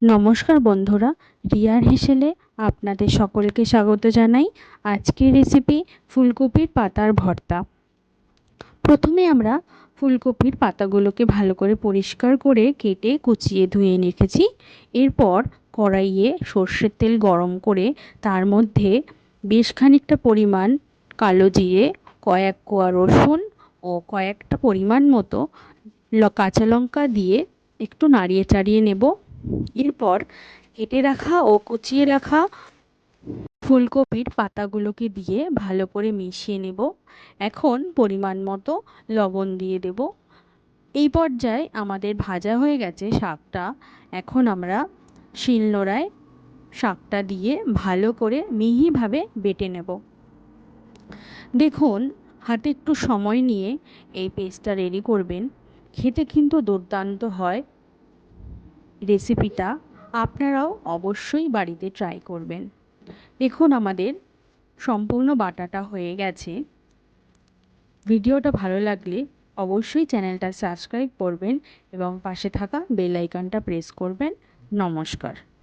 নমস্কার বন্ধুরা, রিয়ার হেসেলে আপনাদের সকলকে স্বাগত জানাই। আজকের রেসিপি ফুলকপির পাতার ভর্তা। প্রথমে আমরা ফুলকপির পাতাগুলোকে ভালো করে পরিষ্কার করে কেটে কুচিয়ে ধুয়ে রেখেছি। এরপর কড়াইয়ে সর্ষের তেল গরম করে তার মধ্যে বেশ খানিকটা পরিমাণ কালো জিরে, কয়েক কোয়া রসুন ও কয়েকটা পরিমাণ মতো কাঁচা লঙ্কা দিয়ে একটু নাড়িয়ে চাড়িয়ে নেব। এরপর কেটে রাখা ও কুচিয়ে রাখা ফুলকপির পাতাগুলোকে দিয়ে ভালো করে মিশিয়ে নেব। এখন পরিমাণ মতো লবণ দিয়ে দেব। এই পর্যায়ে আমাদের ভাজা হয়ে গেছে শাকটা। এখন আমরা শিলনোড়ায় শাকটা দিয়ে ভালো করে মিহিভাবে বেটে নেব। দেখুন, হাতে একটু সময় নিয়ে এই পেস্টটা রেডি করবেন। খেতে কিন্তু দুর্দান্ত হয়। রেসিপিটা আপনারাও অবশ্যই বাড়িতে ট্রাই করবেন। দেখুন, আমাদের সম্পূর্ণ বাটাটা হয়ে গেছে। ভিডিওটা ভালো লাগলে অবশ্যই চ্যানেলটা সাবস্ক্রাইব করবেন এবং পাশে থাকা বেল আইকনটা প্রেস করবেন। নমস্কার।